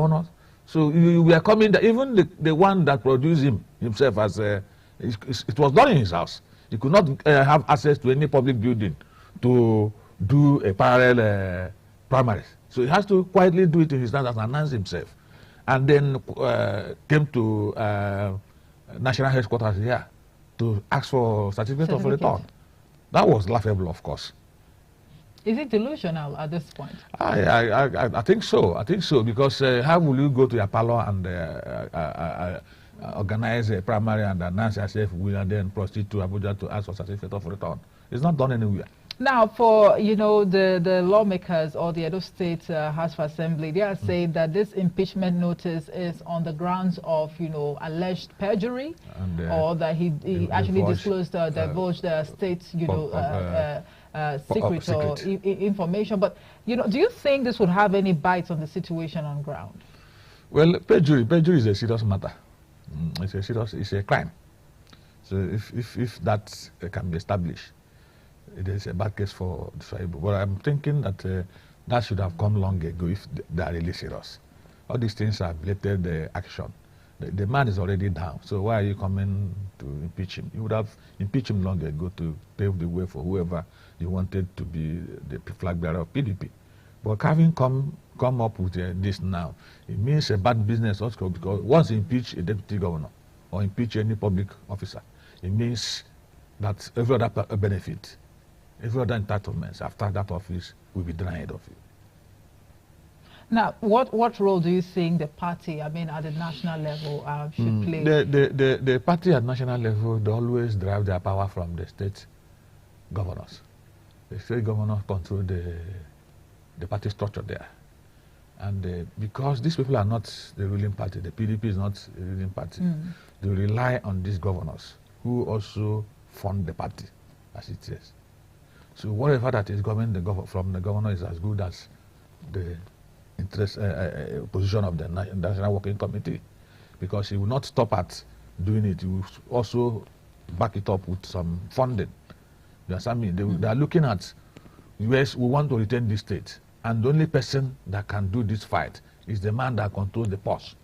governors. So we are coming, even the one that produced himself as it was done in his house. He could not have access to any public building to do a parallel primaries. So he has to quietly do it in his house and announce himself. And then came to national headquarters here to ask for certificate of return. That was laughable, of course. Is it delusional at this point? I think so. I think so, because how will you go to your parlor and organize a primary and announce yourself and then proceed to Abuja to ask for certificate of return? It's not done anywhere. Now, for the lawmakers or the Edo State House of Assembly, they are saying that this impeachment notice is on the grounds of alleged perjury, and, or that he actually divulged the state's secret or information. But do you think this would have any bites on the situation on ground? Well, perjury is a serious matter. It's a crime. So if that can be established, it is a bad case for Shaibu. But I'm thinking that that should have come long ago if they are really serious. All these things are belated action. The man is already down. So why are you coming to impeach him? You would have impeached him long ago to pave the way for whoever you wanted to be the flag bearer of PDP. But having come up with this now, it means a bad business also, because once you impeach a deputy governor or impeach any public officer, it means that every other benefit, every other entitlements after that office will be denied of you. Now, what role do you think the party, at the national level, should play? The party at national level, they always derive their power from the state governors. The state governors control the party structure there. And because these people are not the ruling party, the PDP is not the ruling party, they rely on these governors who also fund the party, as it is. So whatever that is coming from the governor is as good as the position of the National Working Committee, because he will not stop at doing it. He will also back it up with some funding. You understand me? They are looking at, yes, we want to retain this state, and the only person that can do this fight is the man that controls the purse,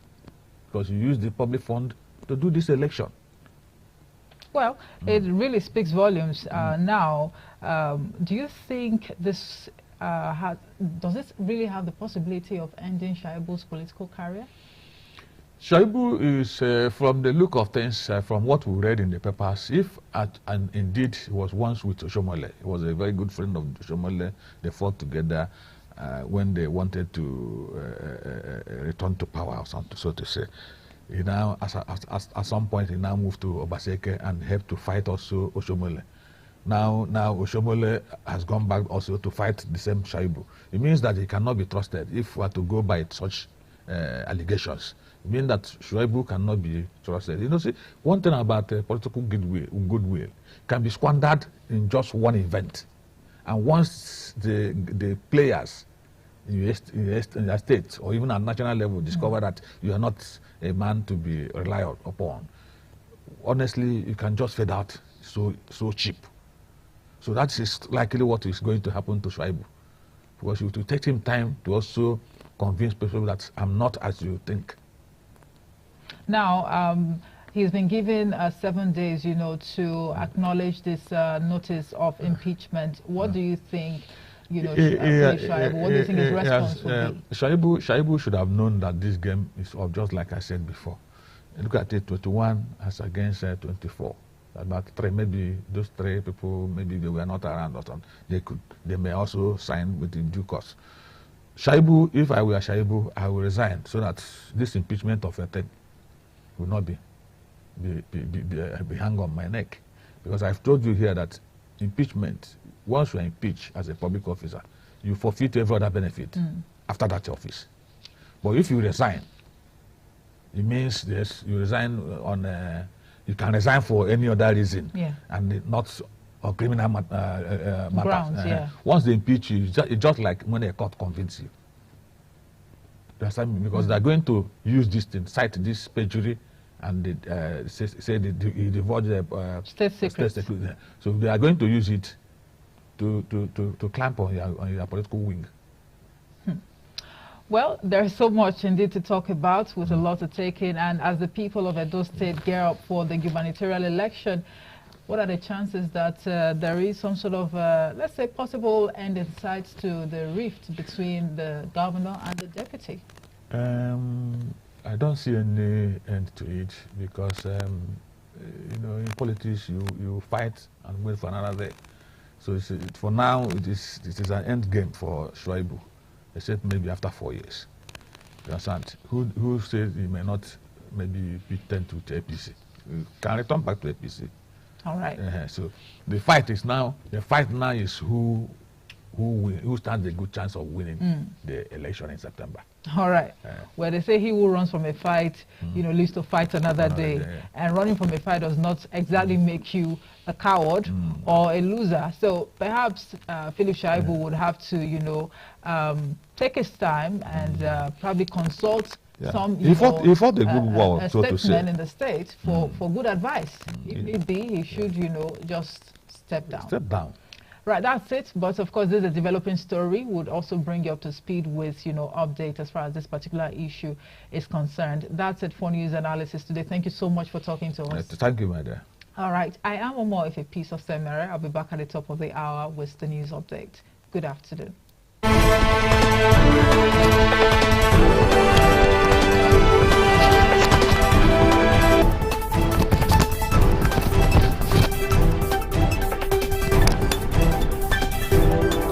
because you use the public fund to do this election. Well, it really speaks volumes. Now, do you think this does this really have the possibility of ending Shaibu's political career? Shaibu is, from the look of things, from what we read in the papers, if and indeed he was once with Oshomole, he was a very good friend of Oshomole. They fought together when they wanted to return to power, or something, so to say. He now, at some point, he now moved to Obaseke and helped to fight also Oshomole. Now Oshomole has gone back also to fight the same Shaibu. It means that he cannot be trusted if we are to go by such allegations. It means that Shaibu cannot be trusted. See, one thing about political goodwill can be squandered in just one event. And once the players in your state or even at national level discover that you are not a man to be relied upon, honestly, you can just fade out so cheap. So that is likely what is going to happen to Shaibu, because it will take him time to also convince people that I'm not as you think. Now, he's been given 7 days, to acknowledge this notice of impeachment. What do you think, Shaibu? What do you think his response will be? Shaibu should have known that this game is of, just like I said before. Look at it, 21 as against 24. About three, maybe those three people, maybe they were not around or something. They may also sign within due course. Shaibu, if I were Shaibu, I will resign so that this impeachment of a thing will not be hung on my neck. Because I've told you here that impeachment, once you are impeached as a public officer, you forfeit every other benefit after that office. But if you resign, it means yes, you resign on you can resign for any other reason, and not on criminal matters. Grounds, Once they impeach you, it's just like when a court convicts you. Because they're going to use this thing, cite this perjury, and they say they divulge the state secrets. So they are going to use it to clamp on your political wing. Well, there's so much indeed to talk about, with a lot to take in, and as the people of Edo State gear up for the gubernatorial election, what are the chances that there is some sort of, let's say, possible end in sight to the rift between the governor and the deputy? I don't see any end to it because, you know, in politics, you fight and wait for another day. So for now, it is an end game for Shaibu, except maybe after 4 years. You understand? Who says he may not maybe be turned to APC? He can return back to APC. All right. So the fight now is who stands a good chance of winning the election in September. All right. Well, they say he who runs from a fight, you know, lives to fight another day. And running from a fight does not exactly make you a coward or a loser. So perhaps Philip Shaibu would have to, you know, take his time and probably consult some, he fought a good war, so to say, statesmen in the state for good advice. If need be, he should, you know, just step down. Step down. Right, that's it. But of course, this is a developing story. Would also bring you up to speed with, you know, update as far as this particular issue is concerned. That's it for news analysis today. Thank you so much for talking to us. Thank you, my dear. All right, I am Omo if a piece of Semere. I'll be back at the top of the hour with the news update. Good afternoon.